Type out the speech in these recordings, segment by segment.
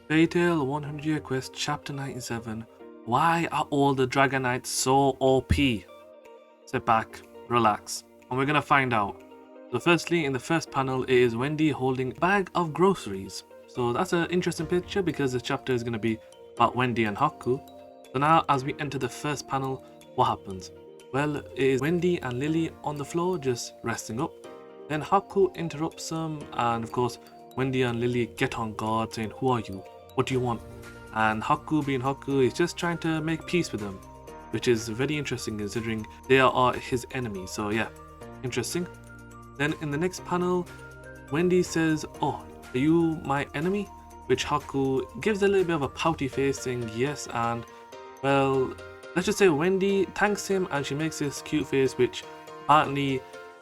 Fairy Tail 100 Year Quest Chapter 97. Why are all the Dragonites so OP? Sit back, relax, and we're gonna find out. So firstly, in the first panel, it is Wendy holding a bag of groceries. So that's an interesting picture because the chapter is gonna be about Wendy and Haku. So now as we enter the first panel, what happens? Well, it is Wendy and Lily on the floor just resting up. Then Haku interrupts them, and of course Wendy and Lily get on guard saying, "Who are you? What do you want?" And Haku, being Haku, is just trying to make peace with them, which is very interesting considering they are his enemies. So yeah, interesting. Then in the next panel, Wendy says, "Oh, are you my enemy?" Which Haku gives a little bit of a pouty face saying yes, and well, let's just say Wendy thanks him and she makes this cute face which apparently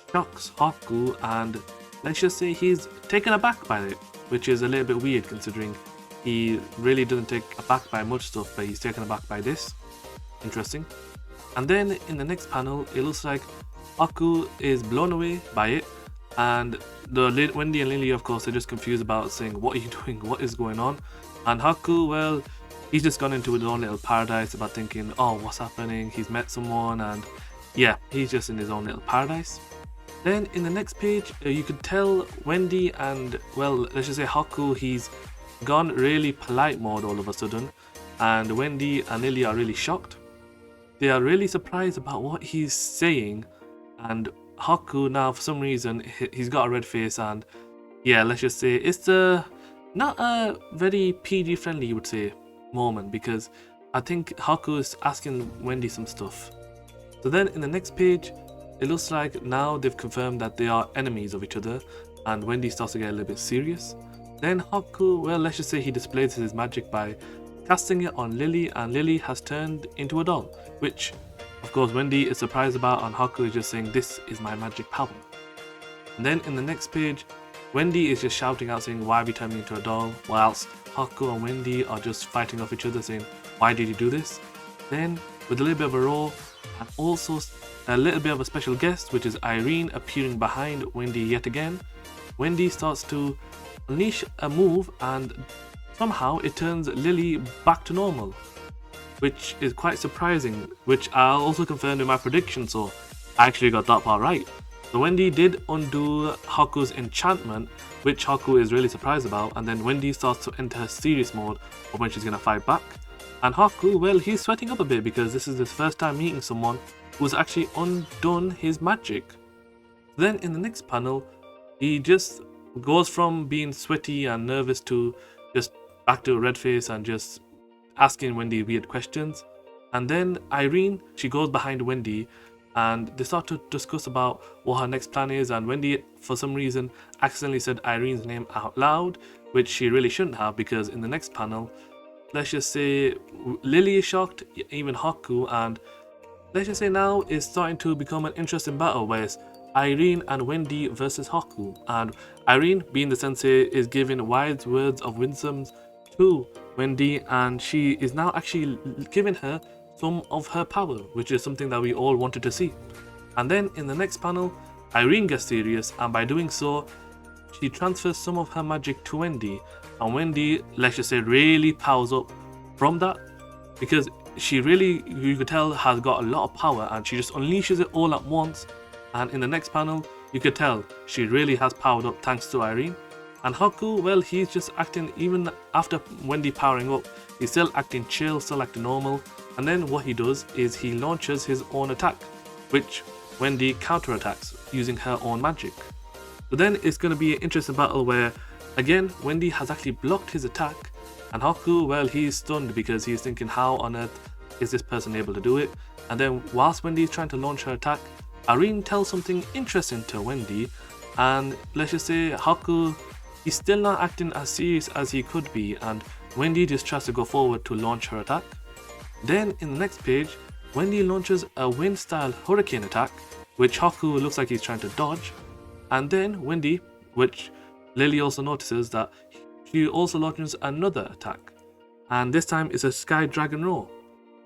shocks Haku, and let's just say he's taken aback by it, which is a little bit weird considering he really doesn't take aback by much stuff, but he's taken aback by this. Interesting. And then in the next panel, it looks like Haku is blown away by it, and Wendy and Lily, of course, they're just confused about saying, "What are you doing? What is going on?" And Haku, well, he's just gone into his own little paradise about thinking, "Oh, what's happening?" He's met someone, and yeah, he's just in his own little paradise. Then in the next page, you could tell Wendy and, well, let's just say Haku, he's gone really polite mode all of a sudden, and Wendy and Lily are really shocked. They are really surprised about what he's saying, and Haku now, for some reason, he's got a red face, and yeah, let's just say it's not a very PG friendly, you would say, moment, because I think Haku is asking Wendy some stuff. So then in the next page, it looks like now they've confirmed that they are enemies of each other, and Wendy starts to get a little bit serious. Then Haku, well, let's just say he displays his magic by casting it on Lily, and Lily has turned into a doll, which of course Wendy is surprised about, and Haku is just saying, "This is my magic power." And then in the next page, Wendy is just shouting out saying, "Why have you turned me into a doll?" Whilst Haku and Wendy are just fighting off each other saying, "Why did you do this?" Then with a little bit of a roar, and also a little bit of a special guest, which is Irene appearing behind Wendy yet again, Wendy starts to unleash a move, and somehow it turns Lily back to normal, which is quite surprising, which I also confirmed in my prediction, so I actually got that part right. So Wendy did undo Haku's enchantment, which Haku is really surprised about, and then Wendy starts to enter her serious mode of when she's going to fight back. And Haku, well, he's sweating up a bit because this is his first time meeting someone who's actually undone his magic. Then in the next panel, he just goes from being sweaty and nervous to just back to a red face and just asking Wendy weird questions. And then Irene, she goes behind Wendy and they start to discuss about what her next plan is, and Wendy for some reason accidentally said Irene's name out loud, which she really shouldn't have, because in the next panel, let's just say Lily is shocked, even Haku, and let's just say now it's starting to become an interesting battle where it's Irene and Wendy versus Haku, and Irene, being the sensei, is giving wise words of wisdom to Wendy, and she is now actually giving her some of her power, which is something that we all wanted to see. And then in the next panel, Irene gets serious, and by doing so, she transfers some of her magic to Wendy, and Wendy, let's just say, really powers up from that, because she really, you could tell, has got a lot of power, and she just unleashes it all at once. And in the next panel, you could tell she really has powered up thanks to Irene. And Haku, well, he's just acting, even after Wendy powering up, he's still acting chill, still acting normal. And then what he does is he launches his own attack, which Wendy counterattacks using her own magic. So then it's going to be an interesting battle where, again, Wendy has actually blocked his attack, and Haku, well, he's stunned because he's thinking, how on earth is this person able to do it? And then whilst Wendy is trying to launch her attack, Irene tells something interesting to Wendy, and let's just say Haku, he's still not acting as serious as he could be, and Wendy just tries to go forward to launch her attack. Then in the next page, Wendy launches a wind-style hurricane attack, which Haku looks like he's trying to dodge. And then Wendy, which Lily also notices, that she also launches another attack, and this time it's a Sky Dragon Roar.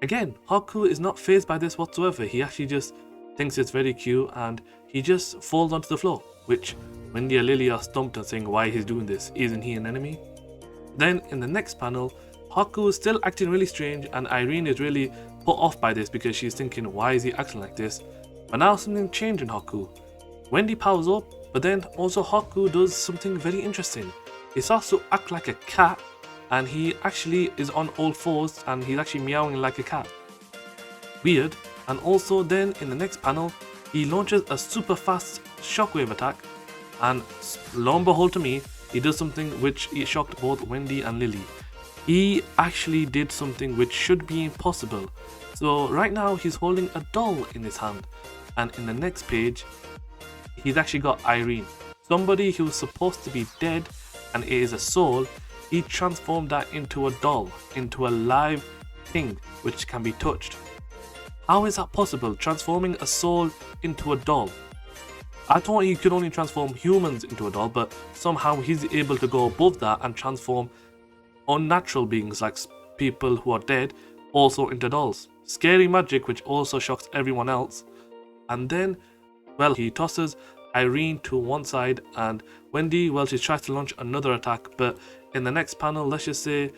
Again, Haku is not fazed by this whatsoever. He actually just thinks it's very cute, and he just falls onto the floor, which Wendy and Lily are stumped and saying why he's doing this. Isn't he an enemy? Then in the next panel, Haku is still acting really strange and Irene is really put off by this because she's thinking, why is he acting like this? But now something changed in Haku. Wendy powers up, but then also Haku does something very interesting. He starts to act like a cat and he actually is on all fours and he's actually meowing like a cat. Weird. And also then in the next panel, he launches a super fast shockwave attack and lo and behold to me, he does something which shocked both Wendy and Lily. He actually did something which should be impossible. So right now he's holding a doll in his hand, and in the next page he's actually got Irene, somebody who was supposed to be dead and it is a soul. He transformed that into a doll, into a live thing which can be touched. How is that possible, transforming a soul into a doll? I thought he could only transform humans into a doll, but somehow he's able to go above that and transform unnatural beings like people who are dead also into dolls. Scary magic which also shocks everyone else. And then, well, he tosses Irene to one side and Wendy, well, she tries to launch another attack, but in the next panel, let's just say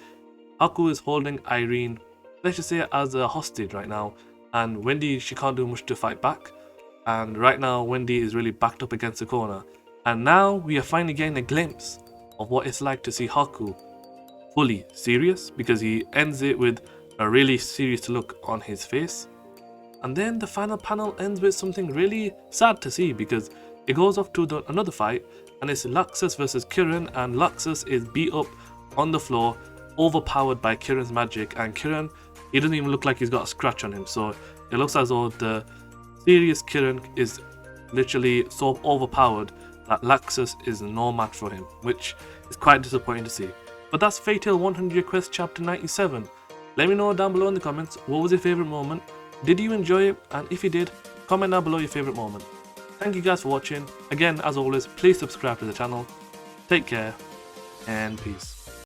Haku is holding Irene, let's just say as a hostage right now, and Wendy, she can't do much to fight back. And right now Wendy is really backed up against the corner. And now we are finally getting a glimpse of what it's like to see Haku fully serious, because he ends it with a really serious look on his face. And then the final panel ends with something really sad to see, because it goes off to another fight and it's Laxus versus Kirin, and Laxus is beat up on the floor, overpowered by Kirin's magic, and Kirin, he doesn't even look like he's got a scratch on him, so it looks as though the serious Kirin is literally so overpowered that Laxus is no match for him, which is quite disappointing to see. But that's Fate Tale 100 Quest Chapter 97. Let me know down below in the comments, what was your favourite moment? Did you enjoy it? And if you did, comment down below your favourite moment. Thank you guys for watching. Again, as always, please subscribe to the channel. Take care and peace.